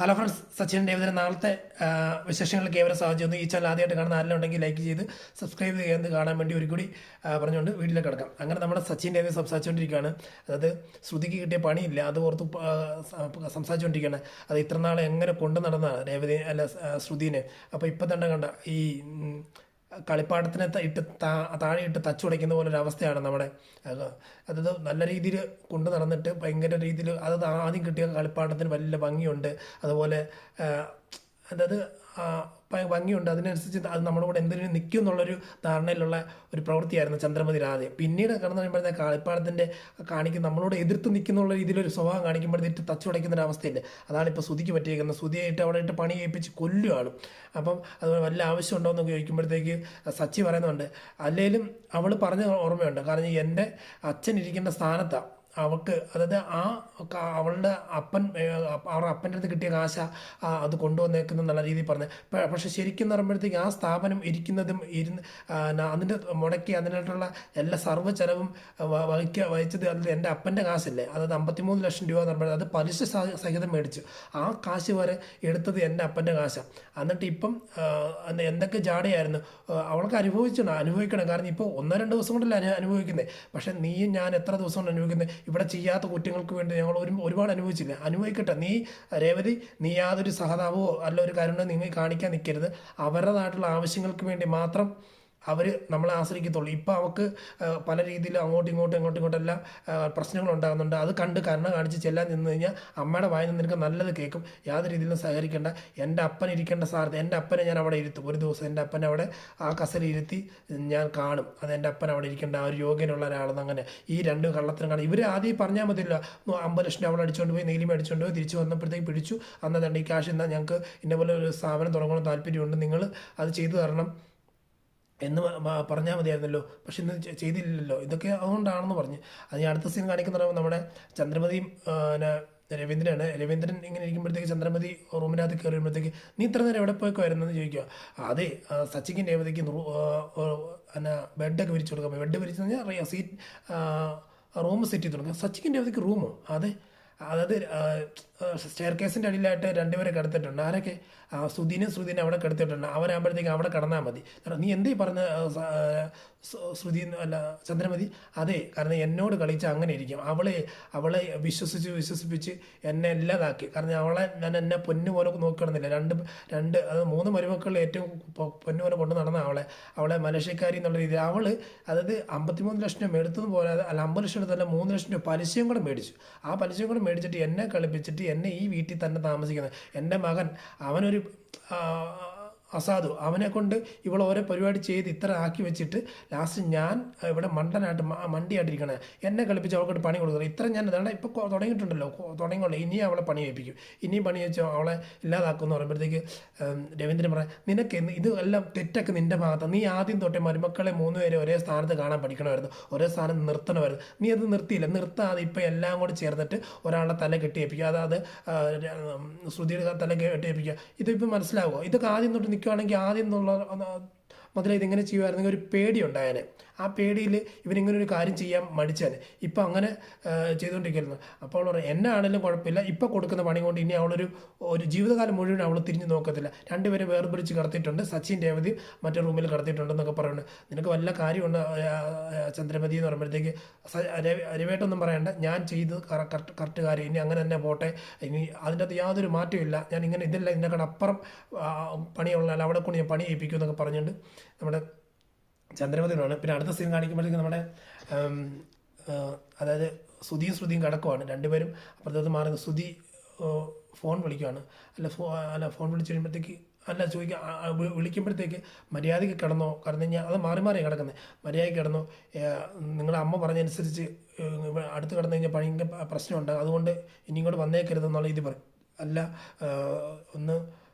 Hello friends, Sachin ഡേവിദിൻ്റെ നാളത്തെ വിശേഷങ്ങൾക്ക് ഏവരെ സാധിച്ചു. ഈ ചാനൽ ആദ്യമായിട്ട് കാണുന്ന ആരെല്ലാം ഉണ്ടെങ്കിൽ ലൈക്ക് ചെയ്ത് സബ്സ്ക്രൈബ് ചെയ്യുന്നത് കാണാൻ വേണ്ടി ഒരു കൂടി പറഞ്ഞുകൊണ്ട് വീട്ടിലേക്ക് കിടക്കാം. അങ്ങനെ നമ്മുടെ സച്ചിൻ ഡേവിദ് സംസാരിച്ചുകൊണ്ടിരിക്കുകയാണ്. അതായത് ശ്രുതിക്ക് കിട്ടിയ പണിയില്ല, അത് ഓർത്ത് സംസാരിച്ചുകൊണ്ടിരിക്കുകയാണ്. അത് ഇത്ര നാളെ എങ്ങനെ കൊണ്ടു നടന്നതാണ് ഡേവിദ് അല്ല ശ്രുതിനെ. അപ്പോൾ ഇപ്പം തന്നെ കണ്ട ഈ കളിപ്പാട്ടത്തിനെ ഇട്ട് താഴെ ഇട്ട് തച്ചുടയ്ക്കുന്ന പോലെ ഒരു അവസ്ഥയാണ് നമ്മുടെ. അതായത് നല്ല രീതിയിൽ കൊണ്ടു നടന്നിട്ട് ഭയങ്കര രീതിയിൽ അത് ആദ്യം കിട്ടിയ കളിപ്പാട്ടത്തിന് വലിയ ഭംഗിയുണ്ട്, അതുപോലെ അതായത് ഭംഗിയുണ്ട്, അതിനനുസരിച്ച് അത് നമ്മുടെ കൂടെ എന്തിനും നിൽക്കും എന്നുള്ളൊരു ധാരണയിലുള്ള ഒരു പ്രവൃത്തിയായിരുന്നു ചന്ദ്രമതി ആദ്യം. പിന്നീട് കടന്നു കഴിയുമ്പോഴത്തെ കളിപ്പാടത്തിൻ്റെ കാണിക്കും നമ്മളോട് എതിർത്ത് നിൽക്കുന്നുള്ള രീതിയിലൊരു സ്വഭാവം കാണിക്കുമ്പോഴത്തേക്ക് തച്ചുടയ്ക്കുന്ന ഒരു അവസ്ഥയില്ല. അതാണ് ഇപ്പോൾ ശ്രുതിക്ക് പറ്റിയിരിക്കുന്നത്. ശ്രുതിയായിട്ട് അവിടെ ഇട്ട് പണി ഏൽപ്പിച്ച് കൊല്ലുകയാണ്. അപ്പം അതുപോലെ വല്ല ആവശ്യമുണ്ടോ എന്ന് ചോദിക്കുമ്പോഴത്തേക്ക് സച്ചി പറയുന്നുണ്ട്, അല്ലെങ്കിലും അവൾ പറഞ്ഞ ഓർമ്മയുണ്ട്. കാരണം എൻ്റെ അച്ഛൻ ഇരിക്കേണ്ട സ്ഥാനത്താണ് അവൾക്ക്, അതായത് അവളുടെ അവരുടെ അപ്പൻ്റെ അടുത്ത് കിട്ടിയ കാശ അത് കൊണ്ടുവന്നേക്കുന്ന നല്ല രീതിയിൽ പറഞ്ഞ്. പക്ഷെ ശരിക്കും എന്ന് പറയുമ്പോഴത്തേക്ക് ആ സ്ഥാപനം ഇരിക്കുന്നതും അതിൻ്റെ മുടക്കി അതിനായിട്ടുള്ള എല്ലാ സർവ്വ ചെലവും വഹിച്ചത് അതിൽ എൻ്റെ അപ്പൻ്റെ കാശല്ലേ. അതായത് 53 ലക്ഷം രൂപ എന്ന് പറയുമ്പോൾ അത് പലിശ സഹിതം മേടിച്ചു. ആ കാശ് വരെ എടുത്തത് എൻ്റെ അപ്പൻ്റെ കാശാണ്. എന്നിട്ട് ഇപ്പം എന്തൊക്കെ ജാടയായിരുന്നു അവൾക്ക് അനുഭവിക്കണം. കാരണം ഇപ്പോൾ 1-2 ദിവസം കൊണ്ടല്ല അനുഭവിക്കുന്നത്. പക്ഷെ നീയും ഞാൻ എത്ര ദിവസം കൊണ്ട് അനുഭവിക്കുന്നത്? ഇവിടെ ചെയ്യാത്ത കുറ്റങ്ങൾക്ക് വേണ്ടി ഞങ്ങൾ ഒരുപാട് അനുഭവിച്ചില്ല. അനുഭവിക്കട്ടെ. രേവതി, നീ യാതൊരു സഹതാപമോ അല്ല ഒരു കരുണ നിങ്ങൾ കാണിക്കാൻ നിൽക്കരുത്. അവരുടേതായിട്ടുള്ള ആവശ്യങ്ങൾക്ക് വേണ്ടി മാത്രം അവർ നമ്മളെ ആശ്രയിക്കത്തുള്ളൂ. ഇപ്പം അവൾക്ക് പല രീതിയിൽ അങ്ങോട്ടും ഇങ്ങോട്ടെല്ലാം പ്രശ്നങ്ങൾ ഉണ്ടാകുന്നുണ്ട്. അത് കണ്ട് കരുണ കാണിച്ച് ചെല്ലാൻ നിന്ന് കഴിഞ്ഞാൽ അമ്മയുടെ വായിൽ നിന്ന് നിനക്ക് നല്ലത് കേൾക്കും. യാതൊരു രീതിയിലും സഹകരിക്കേണ്ട. എൻ്റെ അപ്പൻ ഇരിക്കേണ്ട സ്ഥാനത്ത് എൻ്റെ അപ്പനെ ഞാൻ അവിടെ ഇരുത്തും. ഒരു ദിവസം എൻ്റെ അപ്പനെ അവിടെ ആ കസലിൽ ഇരുത്തി ഞാൻ കാണും. അത് എൻ്റെ അപ്പൻ അവിടെ ഇരിക്കേണ്ട ആ ഒരു യോഗ്യനുള്ള ഒരാളെന്ന്. അങ്ങനെ ഈ രണ്ട് കള്ളത്തിനും കാണും. ഇവർ ആദ്യം പറഞ്ഞാൽ മതിയല്ലോ, 50 ലക്ഷം അവൾ അടിച്ചുകൊണ്ട് പോയി, നീലിമ അടിച്ചുകൊണ്ട് പോയി, തിരിച്ച് വന്നപ്പോഴത്തേക്ക് പിടിച്ചു. അന്നതണ്ട് ഈ ക്യാഷ് എന്നാൽ ഞങ്ങൾക്ക് ഇന്നപോലെ ഒരു സ്ഥാപനം തുടങ്ങണം താല്പര്യമുണ്ട്, നിങ്ങൾ അത് ചെയ്തു തരണം എന്ന് പറഞ്ഞാൽ മതിയായിരുന്നല്ലോ. പക്ഷെ ഇന്ന് ചെയ്തില്ലല്ലോ. ഇതൊക്കെ അതുകൊണ്ടാണെന്ന് പറഞ്ഞ് അത് ഞാൻ അടുത്ത സീൻ കാണിക്കുന്ന നമ്മുടെ ചന്ദ്രമതിയും രവീന്ദ്രൻ ഇങ്ങനെ ഇരിക്കുമ്പോഴത്തേക്ക് ചന്ദ്രമതി റൂമിനകത്ത് കയറി വരുമ്പോഴത്തേക്ക്, നീ ഇത്ര നേരം എവിടെ പോയിക്കുമായിരുന്നെന്ന് ചോദിക്കുക. അതെ, സച്ചിക്കും രേവതിക്ക് ബെഡൊക്കെ വിരിച്ചു കൊടുക്കാൻ. ബെഡ് വിരിച്ചു കഴിഞ്ഞാൽ സീറ്റ് റൂം സെറ്റ് ചെയ്ത് കൊടുക്കുക. സച്ചിക്കും രേവതിക്ക് റൂമോ? അതെ, അതായത് സ്റ്റെയർ കേസിൻ്റെ അടിയിലായിട്ട് 2 പേരെ കിടത്തിയിട്ടുണ്ട്. ആരൊക്കെ? ശ്രുതിനെ അവിടെ കിടത്തിയിട്ടുണ്ട്. അവനാകുമ്പോഴത്തേക്ക് അവിടെ കിടന്നാൽ മതി. നീ എന്തേ പറഞ്ഞ ശ്രുതി അല്ല ചന്ദ്രമതി? അതെ, കാരണം എന്നോട് കളിച്ച് അങ്ങനെ ഇരിക്കും. അവളെ വിശ്വസിപ്പിച്ച് എന്നെ ഇല്ലാതാക്കി. കാരണം ഞാൻ എന്നെ പൊന്നുപോലെ നോക്കിക്കിടന്നില്ല. അത് 3 മരുമക്കളിൽ ഏറ്റവും പൊന്നുപോലെ കൊണ്ട് നടന്ന അവളെ മനുഷ്യക്കാരി എന്നുള്ള രീതിയിൽ അതായത് 53 ലക്ഷം രൂപ എടുത്തത് പോലെ, അല്ല 50 ലക്ഷം എടുത്തല്ല, 3 ലക്ഷം രൂപ പലിശയും കൂടെ മേടിച്ചു. ആ പലിശയും കൂടെ മേടിച്ചിട്ട് എന്നെ കളിപ്പിച്ചിട്ട് എന്നെ ഈ വീട്ടിൽ തന്നെ താമസിക്കുന്നത്. എൻ്റെ മകൻ അവനൊരു അസാധു, അവനെ കൊണ്ട് ഇവൾ ഓരോ പരിപാടി ചെയ്ത് ഇത്ര ആക്കി വെച്ചിട്ട് ലാസ്റ്റ് ഞാൻ ഇവിടെ മണ്ടിയായിട്ടിരിക്കണേ. എന്നെ കളിപ്പിച്ച് അവൾക്കൊരു പണി കൊടുക്കുന്നത്. ഇത്ര ഞാൻ അതാണ് ഇപ്പോൾ തുടങ്ങിയിട്ടുണ്ടല്ലോ, ഇനിയും അവളെ പണി വെപ്പിക്കും. ഇനിയും പണി വെച്ചോ അവളെ ഇല്ലാതാക്കുമെന്ന് പറയുമ്പോഴത്തേക്ക് രവീന്ദ്രൻ പറയാം, നിനക്ക് ഇത് എല്ലാം തെറ്റൊക്കെ നിൻ്റെ ഭാഗത്താണ്. നീ ആദ്യം തൊട്ടേ മരുമക്കളെ 3 പേരെ ഒരേ സ്ഥാനത്ത് കാണാൻ പഠിക്കണമായിരുന്നു, ഒരേ സ്ഥാനം നിർത്തണമായിരുന്നു. നീ അത് നിർത്താതെ ഇപ്പം എല്ലാം കൂടി ചേർന്നിട്ട് ഒരാളുടെ തല കെട്ടിയേപ്പിക്കുക. അതായത് ശ്രുതിയുടെ തല കെട്ടിയേപ്പിക്കുക. ഇതിപ്പോൾ മനസ്സിലാവുമോ? ഇതൊക്കെ ആദ്യം തൊട്ട് നിൽക്കുകയാണെങ്കിൽ ആദ്യം എന്നുള്ള മുതലേ ഇതിങ്ങനെ ചെയ്യുമായിരുന്നെങ്കിൽ ഒരു പേടി ഉണ്ടായേനെ. ആ പേടിയിൽ ഇവനിങ്ങനെ ഒരു കാര്യം ചെയ്യാൻ മടിച്ചാൽ. ഇപ്പം അങ്ങനെ ചെയ്തുകൊണ്ടിരിക്കുന്നു. അപ്പോൾ അവൾ പറയും, എന്നെ ആണെങ്കിലും കുഴപ്പമില്ല, ഇപ്പം കൊടുക്കുന്ന പണി കൊണ്ട് ഇനി ഒരു ജീവിതകാലം മുഴുവൻ അവൾ തിരിഞ്ഞ് നോക്കത്തില്ല. 2 പേരെ വേർപിടിച്ച് കടത്തിയിട്ടുണ്ട്, സച്ചിൻ രേവതി മറ്റേ റൂമിൽ കടത്തിയിട്ടുണ്ടെന്നൊക്കെ പറയുന്നുണ്ട്. നിനക്ക് വല്ല കാര്യമുണ്ട് ചന്ദ്രമതി എന്ന് പറയുമ്പോഴത്തേക്ക് രവേട്ടൊന്നും പറയണ്ട, ഞാൻ ചെയ്ത് കറക്റ്റ് കാര്യം, ഇനി അങ്ങനെ തന്നെ പോട്ടെ, ഇനി അതിൻ്റെ അകത്ത് യാതൊരു മാറ്റവും ഇല്ല, ഞാൻ ഇങ്ങനെ ഇതില്ല, ഇതിനേക്കാൾ അപ്പുറം പണിയുള്ള അവിടെ കൊണ്ട് ഞാൻ പണി ഏൽപ്പിക്കും എന്നൊക്കെ പറഞ്ഞുകൊണ്ട് നമ്മുടെ ചന്ദ്രമതിയാണ്. പിന്നെ അടുത്ത സീൻ കാണിക്കുമ്പോഴത്തേക്ക് നമ്മുടെ അതായത് ശ്രുതിയും കിടക്കുവാണ്. 2 പേരും അപ്പുറത്ത് മാറുന്ന. ശ്രുതി ഫോൺ വിളിക്കുകയാണ്. ഫോൺ വിളിച്ച് കഴിയുമ്പോഴത്തേക്ക് വിളിക്കുമ്പോഴത്തേക്ക് മര്യാദയ്ക്ക് കിടന്നോ, കാരണം ഞാൻ അത് മാറി കിടക്കുന്നത്. മര്യാദയ്ക്ക് കിടന്നോ, നിങ്ങളുടെ അമ്മ പറഞ്ഞനുസരിച്ച് അടുത്ത് കിടന്നു കഴിഞ്ഞാൽ ഭയങ്കര പ്രശ്നമുണ്ട്, അതുകൊണ്ട് ഇനി ഇങ്ങോട്ട് വന്നേക്കരുതെന്നുള്ള ഇത് പറയും. അല്ല, ഒന്ന്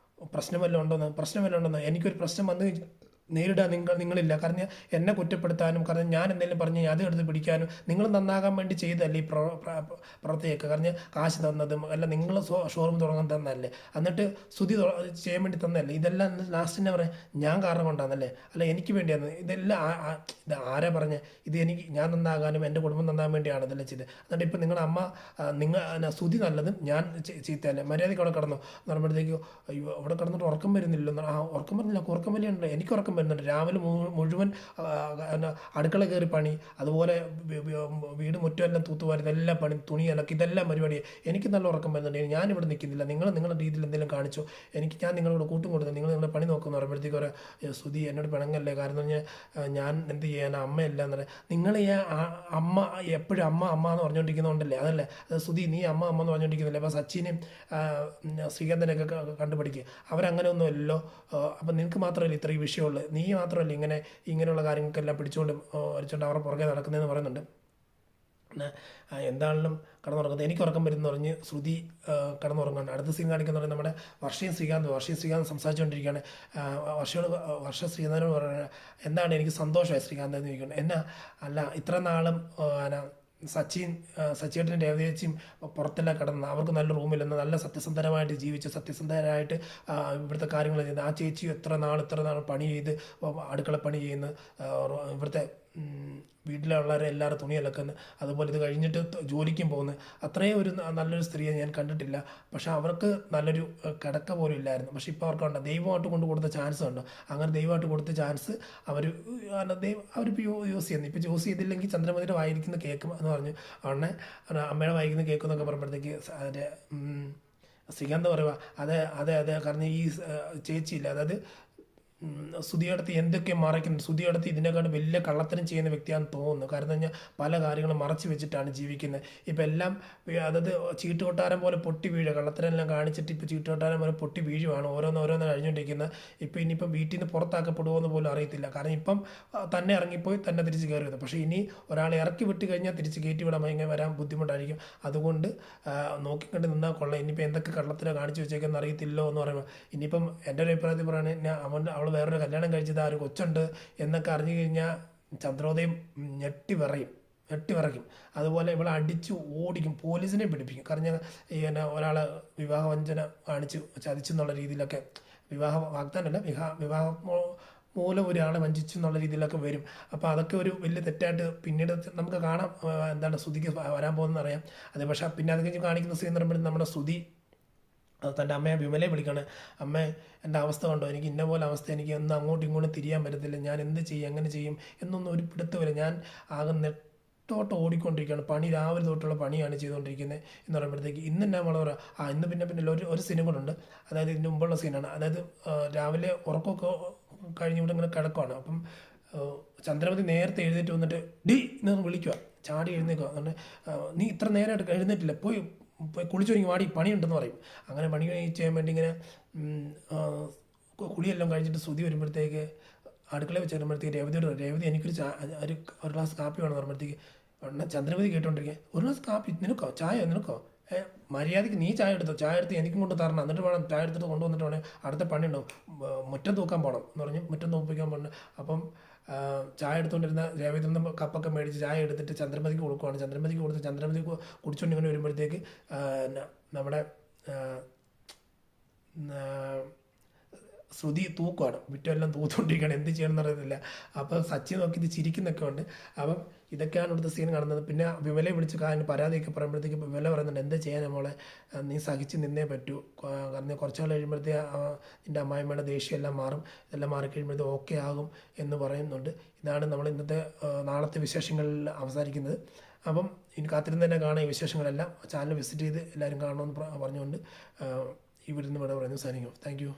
പ്രശ്നമല്ല ഉണ്ടോന്ന് എനിക്കൊരു പ്രശ്നം വന്നു നേരിടാൻ നിങ്ങളില്ല. കാരണം എന്നെ കുറ്റപ്പെടുത്താനും, കാരണം ഞാൻ എന്തെങ്കിലും പറഞ്ഞ് അത് എടുത്ത് പിടിക്കാനും, നിങ്ങൾ നന്നാകാൻ വേണ്ടി ചെയ്തല്ലേ ഈ പ്രവർത്തിയൊക്കെ. കാരണം കാശ് തന്നതും അല്ല, നിങ്ങൾ ഷോറൂം തുടങ്ങാൻ തന്നല്ലേ, എന്നിട്ട് സ്തുതി ചെയ്യാൻ വേണ്ടി തന്നല്ലേ. ഇതെല്ലാം ലാസ്റ്റ് തന്നെ പറയാം ഞാൻ കാരണം കൊണ്ടാണെന്നല്ലേ, അല്ല എനിക്ക് വേണ്ടിയാണ് ഇതെല്ലാം. ഇത് ആരാ പറഞ്ഞ് ഇത് ഞാൻ നന്നാകാനും എൻ്റെ കുടുംബം നന്നാകാൻ വേണ്ടിയാണ് ഇതെല്ലാം ചെയ്തത്. എന്നിട്ട് ഇപ്പം നിങ്ങളുടെ അമ്മ സ്തുതി നല്ലതും ഞാൻ ചീത്തയല്ലേ, മര്യാദയ്ക്ക് അവിടെ കിടന്നു എന്ന് പറയുമ്പോഴത്തേക്കും അയ്യോ അവിടെ കിടന്നിട്ട് ഉറക്കം വരുന്നില്ലല്ലോ. ഉറക്കം വരുന്നില്ല, ഉറക്കം വലിയുണ്ട്, എനിക്ക് ഉറക്കം വരുന്നുണ്ട്. രാവിലെ മുഴുവൻ അടുക്കള കയറി പണി, അതുപോലെ വീട് മുറ്റമെല്ലാം തൂത്തുവാരി ഇതെല്ലാം പണി, തുണി അലക്കി ഇതെല്ലാം പരിപാടി. എനിക്ക് നല്ല ഉറക്കം വരുന്നുണ്ട്, ഞാനിവിടെ നിൽക്കുന്നില്ല, നിങ്ങളുടെ രീതിയിൽ എന്തെങ്കിലും കാണിച്ചു, ഞാൻ നിങ്ങളോട് കൂട്ടും കൊടുത്തു, നിങ്ങളുടെ പണി നോക്കുന്നു പറയുമ്പോഴത്തേക്ക് ഒരു സ്തുതി എന്നോട് പിണങ്ങല്ലേ, കാരണം എന്ന് പറഞ്ഞാൽ ഞാൻ എന്ത് ചെയ്യാൻ, അമ്മയല്ല എന്ന് പറയാം. നിങ്ങൾ ഈ അമ്മ എപ്പോഴും അമ്മ അമ്മ എന്ന് പറഞ്ഞുകൊണ്ടിരിക്കുന്നതുകൊണ്ടല്ലേ, അതല്ലേ അത് സ്തുതി നീ അമ്മ അമ്മ എന്ന് പറഞ്ഞുകൊണ്ടിരിക്കുന്നില്ലേ. അപ്പോൾ സച്ചിനെയും ശ്രീകാന്തനെയൊക്കെ കണ്ടുപിടിക്കുക, അവരങ്ങനെ ഒന്നും അല്ലല്ലോ. അപ്പം നിനക്ക് മാത്രമല്ല ഇത്രയും വിഷയമുള്ളൂ, നീ മാത്രമല്ല ഇങ്ങനെയുള്ള കാര്യങ്ങൾക്കെല്ലാം പിടിച്ചുകൊണ്ട് വരച്ചുകൊണ്ട് അവരുടെ പുറകെ നടക്കുന്നതെന്ന് പറയുന്നുണ്ട്. പിന്നെ എന്താണെങ്കിലും കിടന്നുറങ്ങുന്നത്, എനിക്ക് ഉറക്കം വരുമെന്ന് പറഞ്ഞ് ശ്രുതി കിടന്നുറങ്ങുന്നുണ്ട്. അടുത്ത സീൻ കാണിക്കുന്ന പറയുന്നത് നമ്മുടെ വർഷയും ശ്രീകാന്ത് സംസാരിച്ചുകൊണ്ടിരിക്കുകയാണ്. വർഷ ശ്രീകാന്തിനോട് പറയുന്നത് എന്താണ് എനിക്ക് സന്തോഷമായി ശ്രീകാന്ത് എന്ന് ചോദിക്കുന്നത്. എന്നാ അല്ല ഇത്ര നാളും സച്ചിയേട്ടനും രേവതിയേച്ചിയും പുറത്തെല്ലാം കിടന്ന് അവർക്ക് നല്ല റൂമില്ലെന്ന് നല്ല സത്യസന്ധരമായിട്ട് ജീവിച്ച് സത്യസന്ധരായിട്ട് ഇവിടുത്തെ കാര്യങ്ങൾ ചെയ്യുന്നത്. ആ ചേച്ചി ഇത്ര നാൾ പണി ചെയ്ത് അടുക്കള പണി ചെയ്യുന്നു, ഇവിടുത്തെ വീട്ടിലുള്ളവരെ എല്ലാവരും തുണി അലക്കുന്നു, അതുപോലെ ഇത് കഴിഞ്ഞിട്ട് ജോലിക്കും പോകുന്നു. അത്രയും ഒരു നല്ലൊരു സ്ത്രീയെ ഞാൻ കണ്ടിട്ടില്ല. പക്ഷെ അവർക്ക് നല്ലൊരു കിടക്ക പോലും ഇല്ലായിരുന്നു. പക്ഷെ ഇപ്പോൾ അവർക്കുണ്ട്, ദൈവമായിട്ട് കൊണ്ട് കൊടുത്ത ചാൻസ് ഉണ്ട്. അങ്ങനെ ദൈവമായിട്ട് കൊടുത്ത ചാൻസ് അവരിപ്പോൾ യൂസ് ചെയ്യുന്നു. ഇപ്പോൾ യൂസ് ചെയ്തില്ലെങ്കിൽ ചന്ദ്രമതിയുടെ വായിരിക്കുന്ന കേൾക്കും എന്ന് പറഞ്ഞു. ഉടനെ അമ്മയുടെ വായിക്കുന്ന കേൾക്കും എന്നൊക്കെ പറയുമ്പോഴത്തേക്ക് അതിൻ്റെ ശ്രീകാന്ത് പറയുക അതെ അതെ അതെ, കാരണം ഈ ചേച്ചിയില്ല, അതായത് സ്തുതിയടുത്ത് എന്തൊക്കെ മറയ്ക്കുന്നു, സ്തുതിയടുത്ത് ഇതിനെക്കാളും വലിയ കള്ളത്തരം ചെയ്യുന്ന വ്യക്തിയാണെന്ന് തോന്നുന്നു. കാരണം എന്ന് പറഞ്ഞാൽ പല കാര്യങ്ങളും മറച്ചു വെച്ചിട്ടാണ് ജീവിക്കുന്നത്. ഇപ്പം എല്ലാം അതായത് ചീട്ടുകൊട്ടാരം പോലെ പൊട്ടി വീഴുക, കള്ളത്തരം എല്ലാം കാണിച്ചിട്ട് ഇപ്പോൾ ചീട്ടുകൊട്ടാരം പോലെ പൊട്ടി വീഴുവാണ് ഓരോന്ന് കഴിഞ്ഞുകൊണ്ടിരിക്കുന്നത്. ഇപ്പം ഇനിയിപ്പം വീട്ടിൽ നിന്ന് പുറത്താക്കപ്പെടുമോ എന്ന് പോലും അറിയത്തില്ല. കാരണം ഇപ്പം തന്നെ ഇറങ്ങിപ്പോയി തന്നെ തിരിച്ച് കയറി വരുന്നത്. പക്ഷേ ഇനി ഒരാളെ ഇറക്കി വിട്ട് കഴിഞ്ഞാൽ തിരിച്ച് കയറ്റി വിടാൻ ഭയങ്കര വരാൻ ബുദ്ധിമുട്ടായിരിക്കും. അതുകൊണ്ട് നോക്കിക്കണ്ട് നിന്നാൽ കൊള്ളാം. ഇനിയിപ്പോൾ എന്തൊക്കെ കള്ളത്തരം കാണിച്ചു വെച്ചേക്കെന്ന് അറിയത്തില്ലോ എന്ന് പറയുമ്പോൾ ഇനിയിപ്പം എൻ്റെ ഒരു അഭിപ്രായത്തിൽ പറയുകയാണെങ്കിൽ അവൾ വേറൊരു കല്യാണം കഴിച്ചത് ആ ഒരു കൊച്ചുണ്ട് എന്നൊക്കെ അറിഞ്ഞു കഴിഞ്ഞാൽ ചന്ദ്രോദയം ഞെട്ടി വിറയ്ക്കും. അതുപോലെ ഇവളെ അടിച്ച് ഓടിക്കും, പോലീസിനെ പിടിപ്പിക്കും. കാരണം പിന്നെ ഒരാളെ വിവാഹവഞ്ചന കാണിച്ചു ചതിച്ചെന്നുള്ള രീതിയിലൊക്കെ, വാഗ്ദാനമല്ല വിവാഹ മൂലം ഒരാളെ വഞ്ചിച്ചു എന്നുള്ള രീതിയിലൊക്കെ വരും. അപ്പോൾ അതൊക്കെ ഒരു വലിയ തെറ്റായിട്ട് പിന്നീട് നമുക്ക് കാണാം. എന്താണ് സ്തുതിക്ക് വരാൻ പോകുന്നതെന്ന് അറിയാം. അത് പക്ഷേ പിന്നെ അത് കഴിഞ്ഞ് കാണിക്കുന്ന സീൻ എന്ന് പറയുമ്പോൾ നമ്മുടെ സ്തുതി തൻ്റെ അമ്മയെ വിമലയെ വിളിക്കുകയാണ്. അമ്മേ എൻ്റെ അവസ്ഥ കണ്ടോ, എനിക്ക് ഇന്ന പോലെ അവസ്ഥ, എനിക്ക് ഒന്നും അങ്ങോട്ടും ഇങ്ങോട്ടും തിരിയാൻ പറ്റത്തില്ല, ഞാൻ എന്ത് ചെയ്യും എങ്ങനെ ചെയ്യും എന്നൊന്നും ഒരു പിടുത്തമില്ല, ഞാൻ ആകെ നെട്ടോട്ട് ഓടിക്കൊണ്ടിരിക്കുകയാണ്, രാവിലെ തൊട്ടുള്ള പണിയാണ് ചെയ്തുകൊണ്ടിരിക്കുന്നത് എന്ന് പറയുമ്പോഴത്തേക്ക് ഇന്ന് തന്നെ നമ്മൾ പറയാം ഇന്ന് പിന്നെ ഒരു സീനും കൂടെ ഉണ്ട്. അതായത് ഇതിന് മുമ്പുള്ള സീനാണ്. അതായത് രാവിലെ ഉറക്കമൊക്കെ കഴിഞ്ഞ് ഇവിടെ ഇങ്ങനെ കിടക്കുവാണ്. അപ്പം ചന്ദ്രമതി നേരത്തെ എഴുന്നേറ്റ് വന്നിട്ട് എന്ന് വിളിക്കുക, ചാടി എഴുന്നേക്കുക. അതുകൊണ്ട് നീ ഇത്ര നേരമായിട്ട് എഴുന്നേറ്റില്ല, പോയി കുളിച്ചൊരുങ്ങി വാടി പണിയുണ്ടെന്ന് പറയും. അങ്ങനെ പണി ചെയ്യാൻ വേണ്ടി ഇങ്ങനെ കുളിയെല്ലാം കഴിഞ്ഞിട്ട് സ്തുതി വരുമ്പോഴത്തേക്ക് അടുക്കളയിൽ വെച്ച് വരുമ്പോഴത്തേക്ക് രേവതി എനിക്കൊരു ഒരു ഗ്ലാസ് കാപ്പി വേണം പറയുമ്പോഴത്തേക്ക് ചന്ദ്രമതി കേട്ടോണ്ടിരിക്കുക, ഒരു ഗ്ലാസ് കാപ്പി നിനക്കോ, ചായ നിനക്കോ, മര്യാദയ്ക്ക് നീ ചായ എടുത്ത് എനിക്കും കൊണ്ട് തരണം, എന്നിട്ട് വേണം ചായ എടുത്തിട്ട് കൊണ്ടുവന്നിട്ട് വേണം അടുത്ത പണി ഉണ്ടാവും, മുറ്റം തൂക്കാൻ പോകണം എന്ന് പറഞ്ഞ് മുറ്റം തൂപ്പിക്കാൻ പോകണം. അപ്പം ചായ എടുത്തുകൊണ്ടിരുന്ന രേവതി നിന്ന് കപ്പൊക്കെ മേടിച്ച് ചായ എടുത്തിട്ട് ചന്ദ്രമതിക്ക് കൊടുക്കുവാണ്. ചന്ദ്രമതിക്ക് കൊടുത്ത് ചന്ദ്രമതി കുടിച്ചുകൊണ്ടിങ്ങനെ വരുമ്പോഴത്തേക്ക് നമ്മുടെ ശ്രുതി തൂക്കുവാണ്, മുറ്റമെല്ലാം തൂത്തുകൊണ്ടിരിക്കുകയാണ്, എന്ത് ചെയ്യണമെന്ന് അറിയത്തില്ല. അപ്പോൾ സച്ചി നോക്കി ഇത് ചിരിക്കുന്നൊക്കെ ഉണ്ട്. അപ്പം ഇതൊക്കെയാണ് ഇവിടുത്തെ സീൻ കാണുന്നത്. പിന്നെ വിമലയെ വിളിച്ച് പരാതിയൊക്കെ പറയുമ്പോഴത്തേക്ക് വിമല പറയുന്നുണ്ട് എന്താ ചെയ്യാൻ മോളെ, നീ സഹിച്ച് നിന്നേ പറ്റൂ, കാരണം കുറച്ച് നാൾ കഴിയുമ്പോഴത്തേക്ക് നിൻ്റെ അമ്മായിമ്മയുടെ ദേഷ്യമെല്ലാം മാറും, ഇതെല്ലാം മാറിക്കഴിയുമ്പോഴത്തേക്ക് ഓക്കെ ആകും എന്ന് പറയുന്നുണ്ട്. ഇതാണ് നമ്മൾ ഇന്നത്തെ നാളത്തെ വിശേഷങ്ങളിൽ അവസാനിക്കുന്നത്. അപ്പം ഇനി കാത്തിരുന്ന് തന്നെ കാണാം ഈ വിശേഷങ്ങളെല്ലാം. ചാനൽ വിസിറ്റ് ചെയ്ത് എല്ലാവരും കാണണമെന്ന് പറഞ്ഞുകൊണ്ട് ഇവിടെ പറയുന്നു. Signing off. Thank you.